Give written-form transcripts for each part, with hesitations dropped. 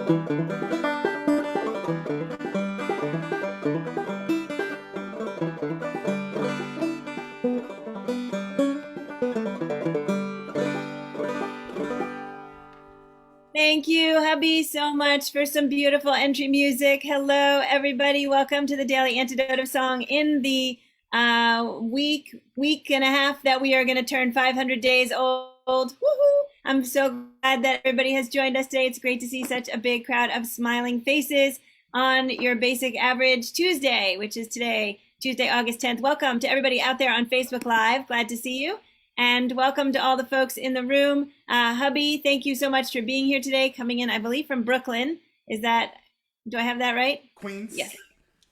Thank you, hubby, so much for some beautiful entry music. Hello, everybody. Welcome to the Daily Antidote of Song in the week and a half that we are going to turn 500 days old. Woohoo! I'm so glad that everybody has joined us today. It's great to see such a big crowd of smiling faces on your basic average Tuesday, which is today, Tuesday, August 10th. Welcome to everybody out there on Facebook Live. Glad to see you. And welcome to all the folks in the room. Hubby, thank you so much for being here today, coming in, I believe, from Brooklyn. Do I have that right? Queens. Yes.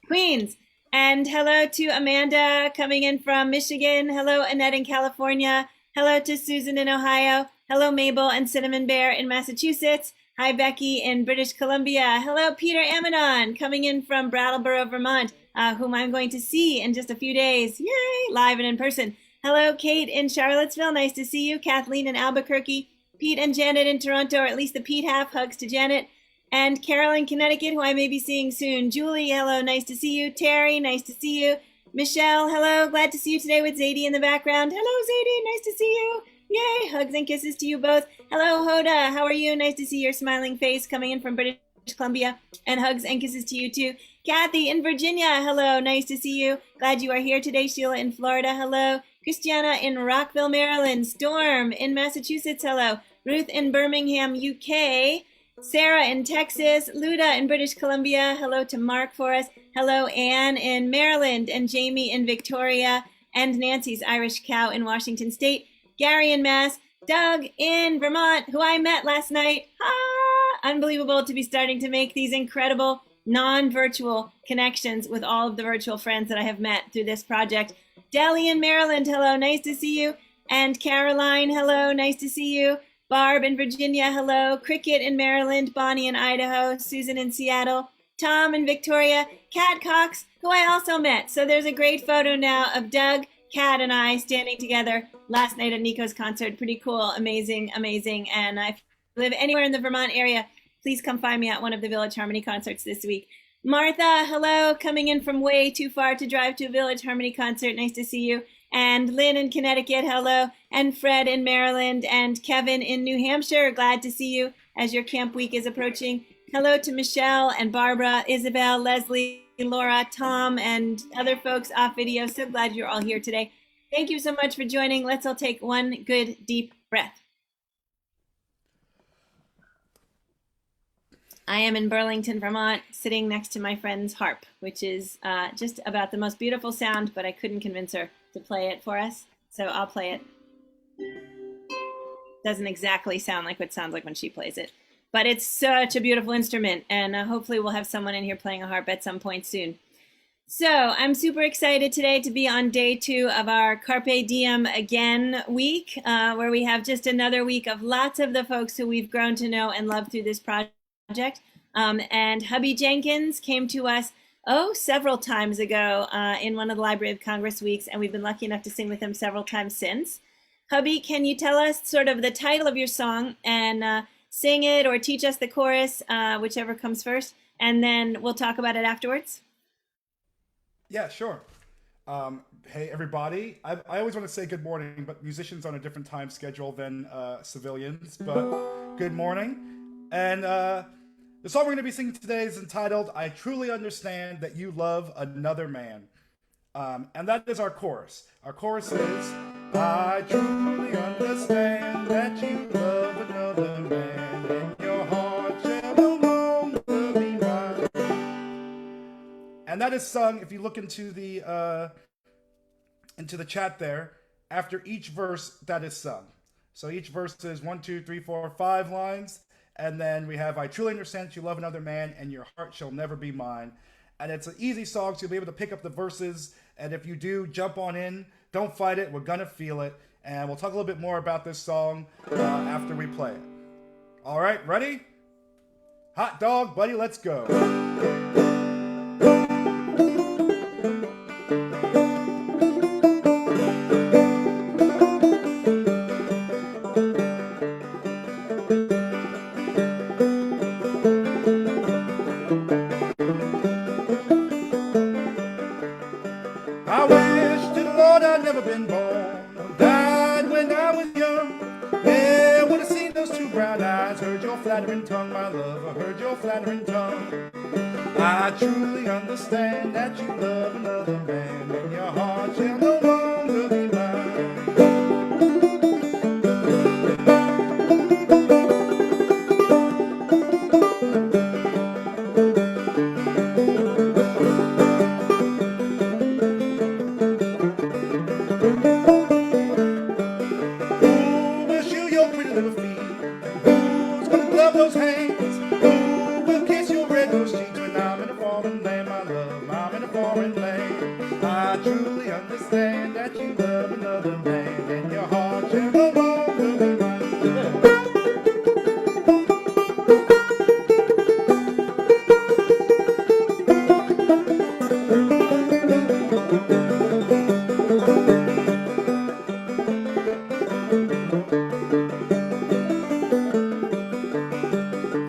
Queens. And hello to Amanda, coming in from Michigan. Hello, Annette in California. Hello to Susan in Ohio. Hello, Mabel and Cinnamon Bear in Massachusetts. Hi, Becky in British Columbia. Hello, Peter Amidon, coming in from Brattleboro, Vermont, whom I'm going to see in just a few days. Yay, live and in person. Hello, Kate in Charlottesville. Nice to see you. Kathleen in Albuquerque. Pete and Janet in Toronto, or at least the Pete half. Hugs to Janet. And Carol in Connecticut, who I may be seeing soon. Julie, hello. Nice to see you. Terry, nice to see you. Michelle, hello. Glad to see you today with Zadie in the background. Hello, Zadie. Nice to see you. Yay. Hugs and kisses to you both. Hello, Hoda. How are you? Nice to see your smiling face coming in from British Columbia. And hugs and kisses to you, too. Kathy in Virginia, hello. Nice to see you. Glad you are here today. Sheila in Florida, hello. Christiana in Rockville, Maryland. Storm in Massachusetts, hello. Ruth in Birmingham, UK. Sarah in Texas. Luda in British Columbia. Hello to Mark for us. Hello, Anne in Maryland. And Jamie in Victoria. And Nancy's Irish Cow in Washington State. Gary in Mass. Doug in Vermont, who I met last night. Unbelievable to be starting to make these incredible non-virtual connections with all of the virtual friends that I have met through this project. Delhi in Maryland, hello, nice to see you. And Caroline, hello, nice to see you. Barb in Virginia, hello. Cricket in Maryland, Bonnie in Idaho, Susan in Seattle, Tom in Victoria, Kat Cox, who I also met. So there's a great photo now of Doug, Kat, and I standing together last night at Nico's concert. Pretty cool, amazing, amazing. And if you live anywhere in the Vermont area, please come find me at one of the Village Harmony concerts this week. Martha, hello, coming in from way too far to drive to a Village Harmony concert. Nice to see you. And Lynn in Connecticut, hello. And Fred in Maryland and Kevin in New Hampshire. Glad to see you as your camp week is approaching. Hello to Michelle and Barbara, Isabel, Leslie, Laura, Tom, and other folks off video. So glad you're all here today. Thank you so much for joining. Let's all take one good deep breath. I am in Burlington, Vermont, sitting next to my friend's harp, which is just about the most beautiful sound, but I couldn't convince her to play it for us, so I'll play it. Doesn't exactly sound like what it sounds like when she plays it, but it's such a beautiful instrument, and hopefully we'll have someone in here playing a harp at some point soon. So I'm super excited today to be on day 2 of our Carpe Diem Again week, where we have just another week of lots of the folks who we've grown to know and love through this project. And Hubby Jenkins came to us several times ago in one of the Library of Congress weeks, and we've been lucky enough to sing with him several times since. Hubby, can you tell us sort of the title of your song and sing it or teach us the chorus, whichever comes first, and then we'll talk about it afterwards? Yeah, sure. Hey, everybody. I always want to say good morning, but musicians on a different time schedule than civilians, but good morning. And the song we're going to be singing today is entitled, I Truly Understand That You Love Another Man. And that is our chorus. Our chorus is, I truly understand that you love another man, and your heart shall no longer be mine. And that is sung, if you look into the chat there, after each verse that is sung. So each verse is 1, 2, 3, 4, 5 lines. And then we have, I truly understand that you love another man, and your heart shall never be mine. And it's an easy song, so you'll be able to pick up the verses. And if you do, jump on in. Don't fight it. We're going to feel it. And we'll talk a little bit more about this song after we play it. All right, ready? Hot dog, buddy, let's go. heard your flattering tongue, my love, I heard your flattering tongue. I truly understand that you love another man, and your heart shall no longer be mine. Who will shoe your pretty little feet? Who's gonna glove those hands? Who will kiss your red rose cheeks when I'm in a foreign land, my love? I'm in a foreign land. I truly understand that you love another man, and your heart shall no longer be mine.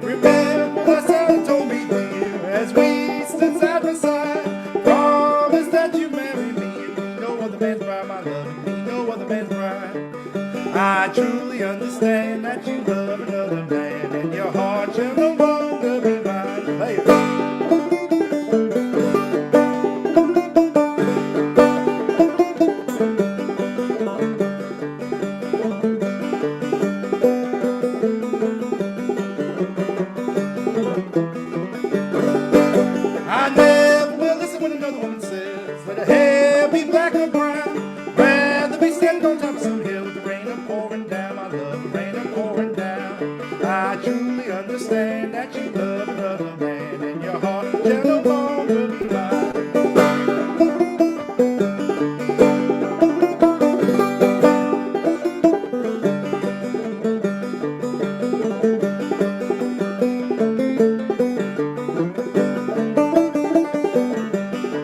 Remember what Sally told me, dear, as we stood side by side. Promise that you marry me and be no other man's bride, my love, and be no other man's bride. I truly understand that you love another man, and your heart shall no longer be mine. Play it. I never will listen when another woman says, let her hair be black or brown. Rather be standing on top of some hill with the rain a pouring down, my love, the rain a pouring down. I truly understand that you love another man, and your heart shall no longer be mine.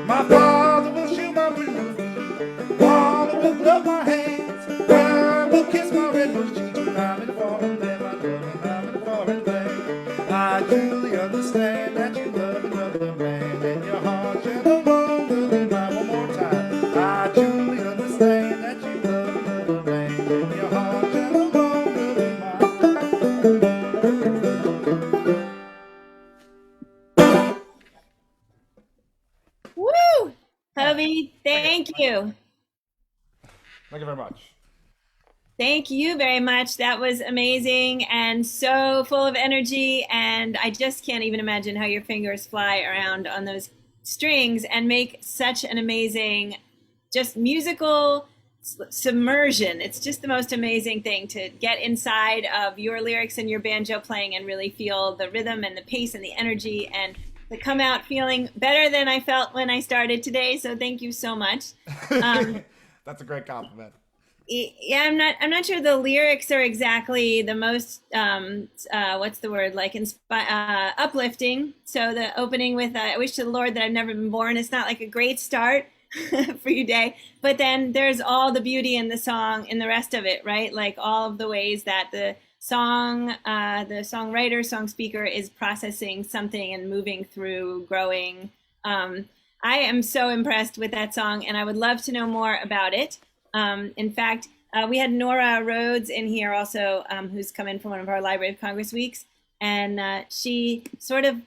My father will shoe my pretty little feet. Mama will glove my hands. God will kiss my red rose cheeks when I'm in a foreign land, my love, when I'm in a foreign land. I truly understand that you love another man, and your heart shall no longer be mine. One more time. I truly understand that you love another man, and your heart shall no longer be mine. Woo! Hubby, thank you. Thank you very much. Thank you very much. That was amazing and so full of energy. And I just can't even imagine how your fingers fly around on those strings and make such an amazing, just musical submersion. It's just the most amazing thing to get inside of your lyrics and your banjo playing and really feel the rhythm and the pace and the energy and to come out feeling better than I felt when I started today. So thank you so much. That's a great compliment. Yeah, I'm not sure the lyrics are exactly the most what's the word, like uplifting. So the opening with I wish to the Lord that I've never been born, it's not like a great start for your day, but then there's all the beauty in the song in the rest of it, right? Like all of the ways that the songwriter, song speaker is processing something and moving through, growing. I am so impressed with that song, and I would love to know more about it. In fact, we had Nora Rhodes in here also, who's come in from one of our Library of Congress weeks, and she sort of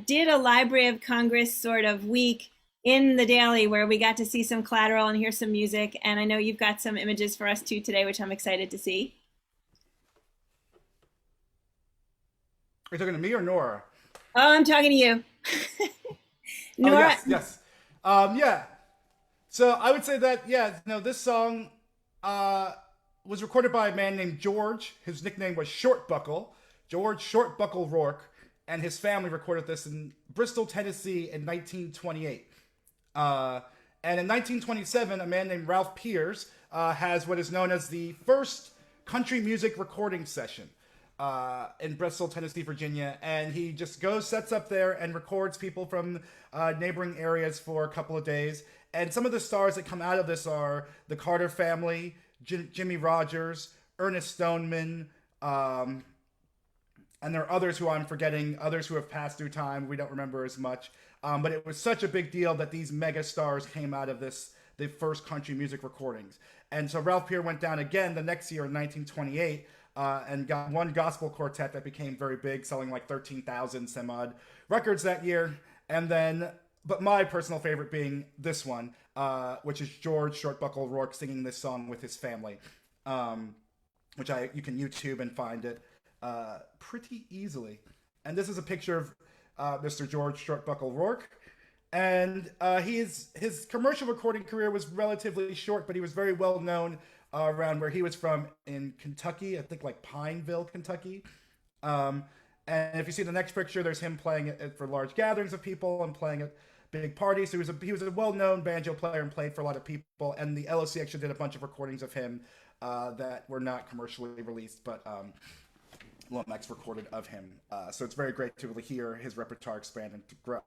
did a Library of Congress sort of week in the Daily where we got to see some collateral and hear some music, and I know you've got some images for us too today, which I'm excited to see. Are you talking to me or Nora? Oh, I'm talking to you. Oh, Nora. yes. Yeah. So I would say that, yeah, this song was recorded by a man named George. His nickname was Short Buckle, George Short Buckle Rourke, and his family recorded this in Bristol, Tennessee in 1928. And in 1927, a man named Ralph Peers has what is known as the first country music recording session in Bristol, Tennessee, Virginia. And he just goes, sets up there, and records people from neighboring areas for a couple of days. And some of the stars that come out of this are the Carter family, Jimmy Rogers, Ernest Stoneman, and there are others who I'm forgetting, others who have passed through time. We don't remember as much. But it was such a big deal that these mega stars came out of the first country music recordings. And so Ralph Peer went down again the next year in 1928 and got one gospel quartet that became very big, selling like 13,000 some odd records that year. And then, but my personal favorite being this one, which is George Shortbuckle Rourke singing this song with his family, um, which you can YouTube and find it pretty easily. And this is a picture of Mr. George Shortbuckle Rourke. And his commercial recording career was relatively short, but he was very well known around where he was from in Kentucky, I think like Pineville, Kentucky. Um, and if you see the next picture, there's him playing it for large gatherings of people and playing at big parties. So he was a well known banjo player and played for a lot of people. And the LOC actually did a bunch of recordings of him that were not commercially released, but Lomax recorded of him. So it's very great to really hear his repertoire expand and to grow.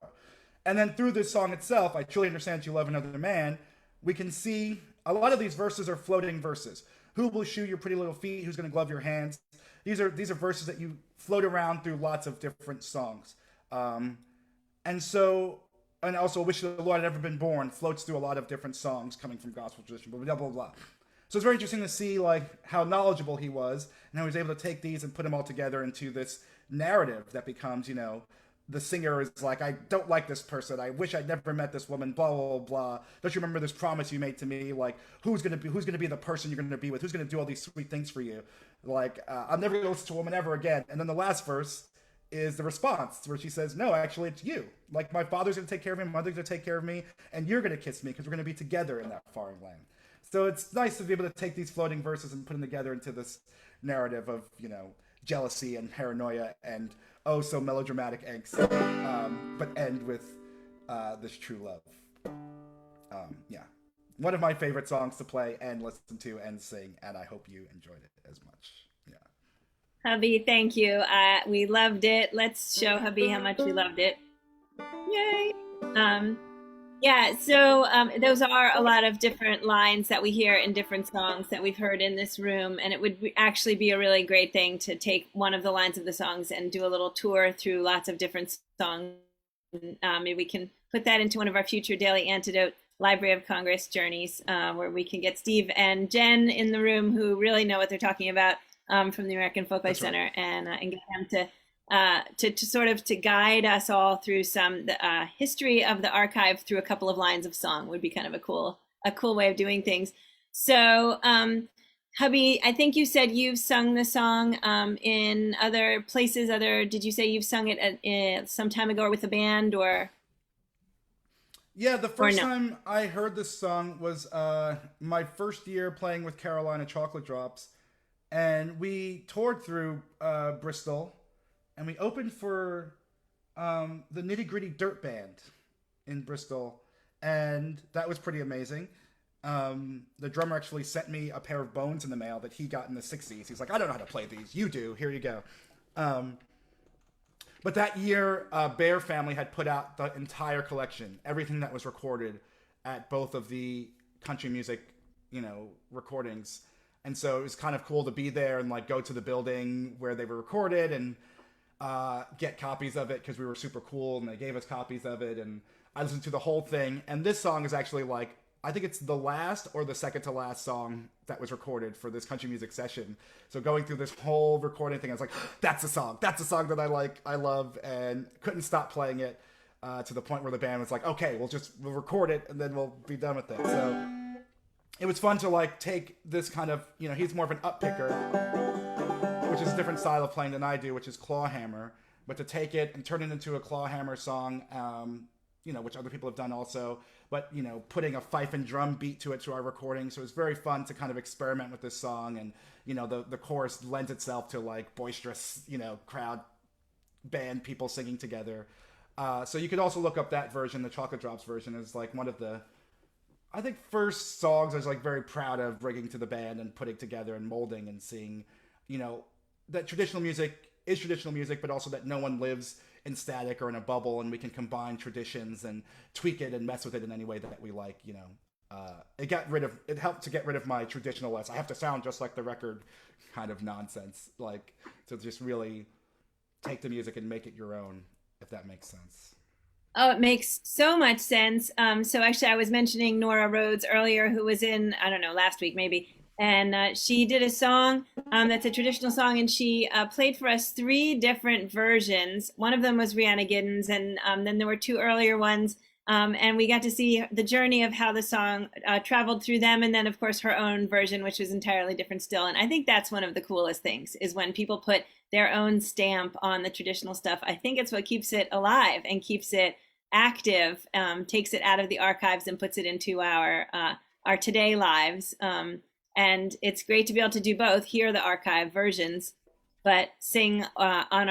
And then through this song itself, I truly understand you love another man. We can see a lot of these verses are floating verses. Who will shoe your pretty little feet? Who's going to glove your hands? These are verses that you float around through lots of different songs. And so, and also, Wish the Lord Had Never Been Born floats through a lot of different songs coming from gospel tradition, blah, blah, blah, blah. So it's very interesting to see like how knowledgeable he was and how he was able to take these and put them all together into this narrative that becomes, the singer is like, I don't like this person. I wish I'd never met this woman. Blah blah blah. Don't you remember this promise you made to me? Like, who's gonna be the person you're gonna be with? Who's gonna do all these sweet things for you? Like, I'm never gonna listen to a woman ever again. And then the last verse is the response where she says, "No, actually, it's you. Like, my father's gonna take care of me, my mother's gonna take care of me, and you're gonna kiss me because we're gonna be together in that foreign land." So it's nice to be able to take these floating verses and put them together into this narrative of jealousy and paranoia and oh so melodramatic angst, but end with this true love. Yeah, one of my favorite songs to play and listen to and sing, and I hope you enjoyed it as much. Yeah. Hubby, thank you. We loved it. Let's show Hubby how much we loved it. Yay! Um, yeah, so those are a lot of different lines that we hear in different songs that we've heard in this room, and it would actually be a really great thing to take one of the lines of the songs and do a little tour through lots of different songs. Maybe we can put that into one of our future Daily Antidote Library of Congress journeys, where we can get Steve and Jen in the room who really know what they're talking about from the American Folklife That's right. Center, and get them to sort of to guide us all through some history of the archive through a couple of lines of song would be kind of a cool way of doing things. So, Hubby, I think you said you've sung the song in other places. Did you say you've sung it some time ago or with a band Yeah, the or first no? time I heard this song was my first year playing with Carolina Chocolate Drops, and we toured through Bristol, and we opened for the Nitty Gritty Dirt Band in Bristol, and that was pretty amazing. The drummer actually sent me a pair of bones in the mail that he got in the '60s. He's like, I don't know how to play these. You do. Here you go. Um, but that year, Bear Family had put out the entire collection, everything that was recorded at both of the country music, recordings. And so it was kind of cool to be there and like go to the building where they were recorded and get copies of it because we were super cool and they gave us copies of it. And I listened to the whole thing. And this song is actually like, I think it's the last or the second to last song that was recorded for this country music session. So going through this whole recording thing, I was like, that's a song. That's a song that I like, I love, and couldn't stop playing it to the point where the band was like, okay, we'll record it and then we'll be done with it. So it was fun to like take this kind of, he's more of an up picker, which is a different style of playing than I do, which is claw hammer. But to take it and turn it into a claw hammer song, which other people have done also, but putting a fife and drum beat to it to our recording. So it was very fun to kind of experiment with this song, and the chorus lends itself to like boisterous, crowd band people singing together. So you could also look up that version. The Chocolate Drops version is like one of the, I think, first songs I was like very proud of bringing to the band and putting together and molding and seeing, that traditional music is traditional music, but also that no one lives in static or in a bubble, and we can combine traditions and tweak it and mess with it in any way that we like. It helped to get rid of my traditionalist, I have to sound just like the record kind of nonsense, like to just really take the music and make it your own, if that makes sense. Oh, it makes so much sense. So actually, I was mentioning Nora Rhodes earlier, who was in, I don't know, last week maybe, and she did a song that's a traditional song, and she played for us three different versions. One of them was Rihanna Giddens, and then there were two earlier ones. And we got to see the journey of how the song traveled through them, and then of course her own version, which was entirely different still. And I think that's one of the coolest things is when people put their own stamp on the traditional stuff. I think it's what keeps it alive and keeps it active, takes it out of the archives and puts it into our today lives. And it's great to be able to do both, hear the archive versions, but sing on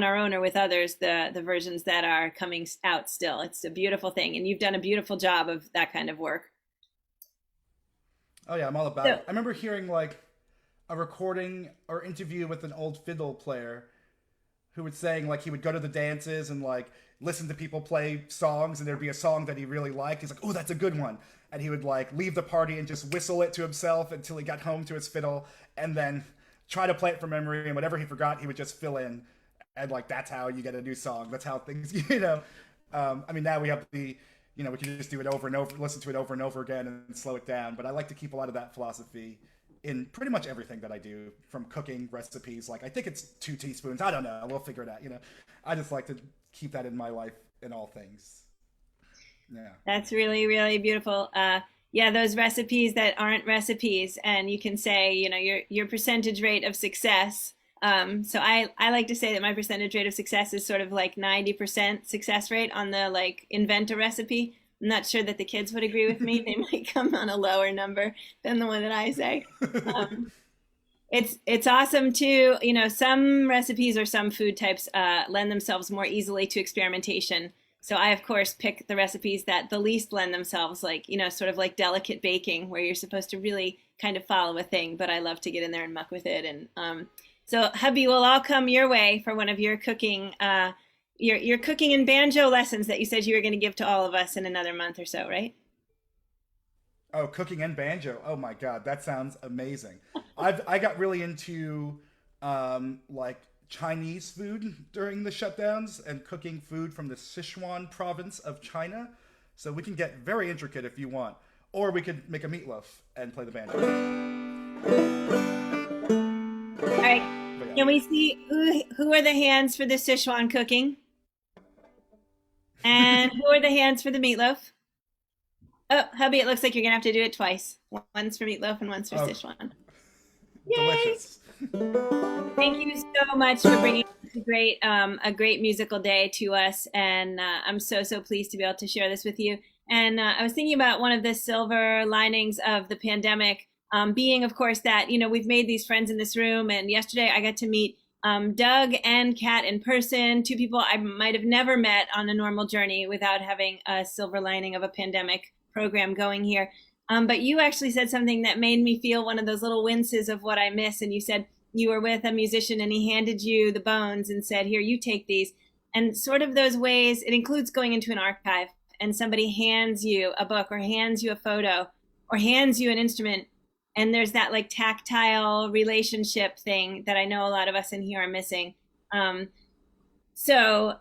our own or with others the versions that are coming out still. It's a beautiful thing, and you've done a beautiful job of that kind of work. Oh yeah, I'm all about So it. I remember hearing like a recording or interview with an old fiddle player who was saying like he would go to the dances and like listen to people play songs and there'd be a song that he really liked. He's like, oh, that's a good one. And he would like leave the party and just whistle it to himself until he got home to his fiddle and then try to play it from memory. And whatever he forgot, he would just fill in. And like, that's how you get a new song. That's how things, I mean, now we have we can just do it over and over, listen to it over and over again and slow it down. But I like to keep a lot of that philosophy in pretty much everything that I do, from cooking recipes. Like I think it's 2 teaspoons. I don't know. We'll figure it out. I just like to keep that in my life in all things. Yeah. that's really, really beautiful. Yeah, those recipes that aren't recipes, and you can say, your percentage rate of success. So I like to say that my percentage rate of success is sort of like 90% success rate on the like invent a recipe. I'm not sure that the kids would agree with me. They might come on a lower number than the one that I say. Um, it's awesome too. Some recipes or some food types lend themselves more easily to experimentation. So I, of course, pick the recipes that the least lend themselves, like, sort of like delicate baking, where you're supposed to really kind of follow a thing, but I love to get in there and muck with it. And so, hubby, will all come your way for one of your cooking, your cooking and banjo lessons that you said you were going to give to all of us in another month or so, right? Oh, cooking and banjo. Oh my God, that sounds amazing. I got really into like Chinese food during the shutdowns and cooking food from the Sichuan province of China. So we can get very intricate if you want, or we could make a meatloaf and play the banjo. All right. But yeah. Can we see who are the hands for the Sichuan cooking? And who are the hands for the meatloaf? Oh, hubby, it looks like you're gonna have to do it twice. One's for meatloaf and one's for Oh, Sichuan. Yay! delicious. Thank you so much for bringing a great musical day to us, and I'm so pleased to be able to share this with you. And I was thinking about one of the silver linings of the pandemic, being, of course, that we've made these friends in this room. And yesterday, I got to meet Doug and Kat in person, two people I might have never met on a normal journey without having a silver lining of a pandemic program going here. But you actually said something that made me feel one of those little winces of what I miss. And you said you were with a musician and he handed you the bones and said, here, you take these. And sort of those ways, it includes going into an archive and somebody hands you a book or hands you a photo or hands you an instrument. And there's that like tactile relationship thing that I know a lot of us in here are missing. Um, so,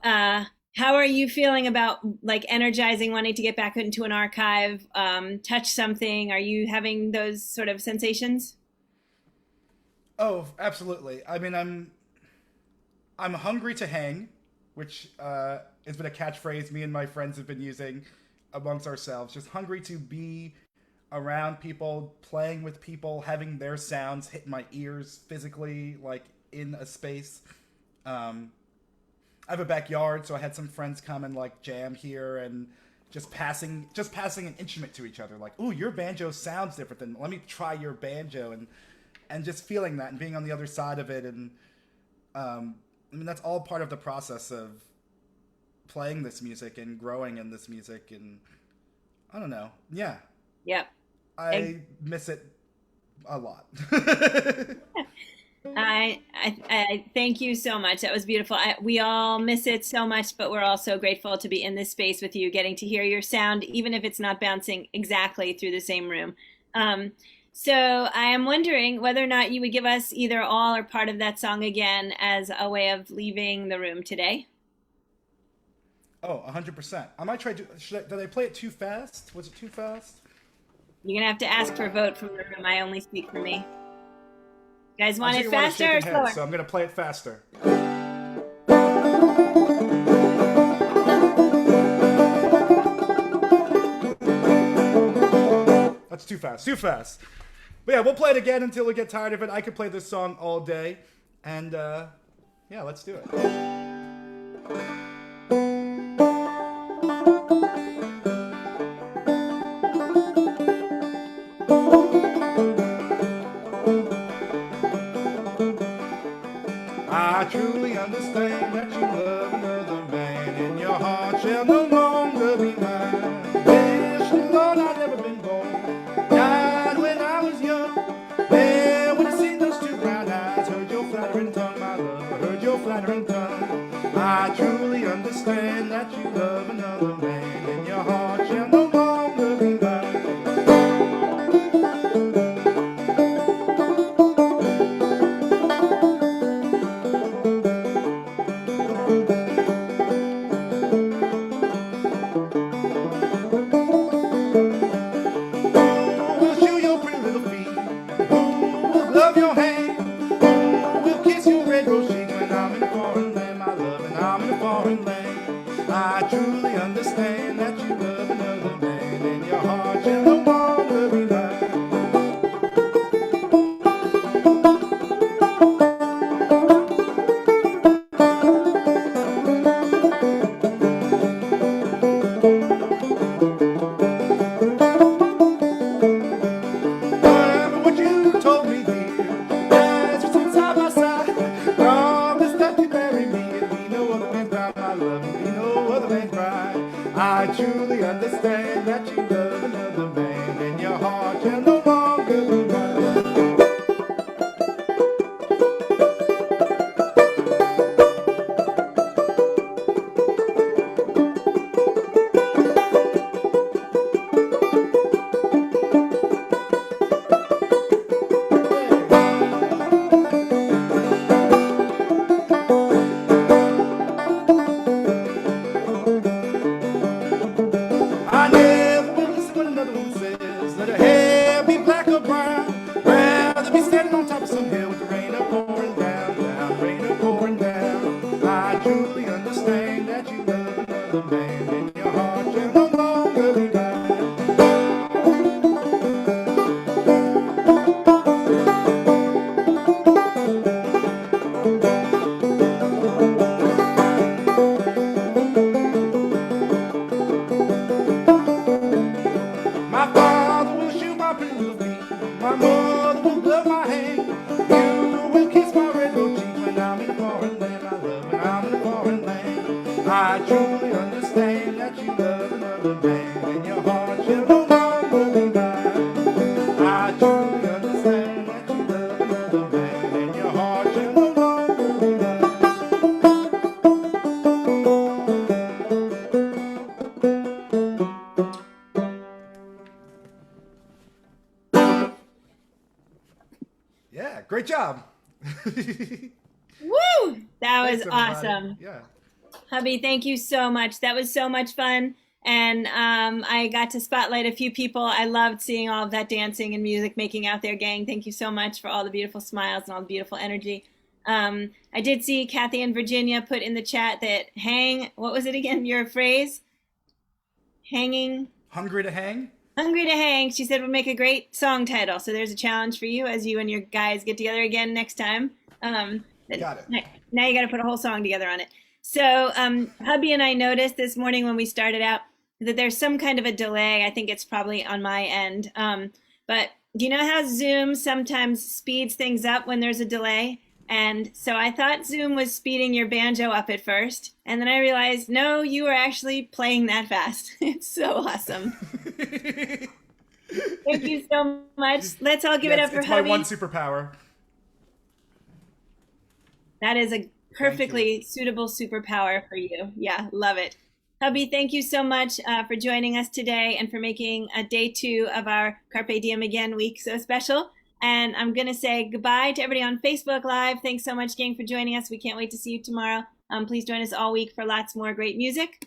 how are you feeling about like energizing, wanting to get back into an archive, touch something? Are you having those sort of sensations? Oh, absolutely. I mean, I'm hungry to hang, which has been a catchphrase me and my friends have been using amongst ourselves. Just hungry to be around people, playing with people, having their sounds hit my ears physically, like in a space. Um, I have a backyard, so I had some friends come and like jam here and just passing an instrument to each other. Like, ooh, your banjo sounds different than let me try your banjo and just feeling that and being on the other side of it and I mean that's all part of the process of playing this music and growing in this music and I don't know. Yeah, Yep. I miss it a lot. I thank you so much. That was beautiful. We all miss it so much, but we're all so grateful to be in this space with you, getting to hear your sound, even if it's not bouncing exactly through the same room. Um, so I am wondering whether or not you would give us either all or part of that song again as a way of leaving the room today. Oh, 100%. I might try to. Did I play it too fast? Was it too fast? You're gonna have to ask for a vote from the room. I only speak for me. You guys I'm want sure it you want a faster or shaking head, slower? so I'm going to play it faster. That's too fast. Too fast. But yeah, we'll play it again until we get tired of it. I could play this song all day. And yeah, let's do it. I truly understand that you love another man, and your heart shall no longer be mine. Wish the Lord I'd never been born. Died when I was young. There when I seen those two brown eyes, heard your flattering tongue, my love. I heard your flattering tongue. I truly understand that you love another man, and your heart shall no longer be mine. We'll shoe your pretty little feet. We'll glove your hand. We'll kiss your red rose cheek when I'm in a foreign land, my love, and I'm in a foreign land. I truly understand that you love another man, and your heart shall no longer be mine. Remember what you told me, dear, as we sit side by side. Promise that you'd marry me and be no other man's bride, my love, and be no other man's bride. I truly understand that you love another man, and your heart shall no longer be mine. I never will listen when another one says, let her hair be black or brown. Rather be standing on top of some hill with the rain a pouring down, down, rain a pouring down. I truly understand that you love another man, and your heart shall no longer be mine. My father will shoe my pretty little feet. My mother will glove my hand. You will kiss my red rose cheek when I'm in a foreign land, my love, when I'm in a foreign land. I truly understand that you love another man, and your heart shall no longer be mine. I truly understand that you love another man, and your heart shall no longer be mine. Yeah, great job. Woo! That was Thanks, everybody. awesome. Yeah. Hubby, thank you so much. That was so much fun. And I got to spotlight a few people. I loved seeing all of that dancing and music making out there, gang. Thank you so much for all the beautiful smiles and all the beautiful energy. I did see Kathy and Virginia put in the chat that what was it again? Your phrase? Hanging. Hungry to hang? Hungry to Hang. She said would make a great song title. So there's a challenge for you as you and your guys get together again next time. Got it. Now you got to put a whole song together on it. So Hubby and I noticed this morning when we started out that there's some kind of a delay. I think it's probably on my end. But do you know how Zoom sometimes speeds things up when there's a delay? And so I thought Zoom was speeding your banjo up at first. And then I realized, no, you were actually playing that fast. It's so awesome. Thank you so much. Let's all give it up for It's my Hubby. one superpower. That is a perfectly suitable superpower for you. Yeah, love it. Hubby, thank you so much for joining us today and for making day 2 of our Carpe Diem Again week so special. And I'm going to say goodbye to everybody on Facebook Live. Thanks so much, gang, for joining us. We can't wait to see you tomorrow. Please join us all week for lots more great music.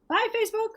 Bye, Facebook.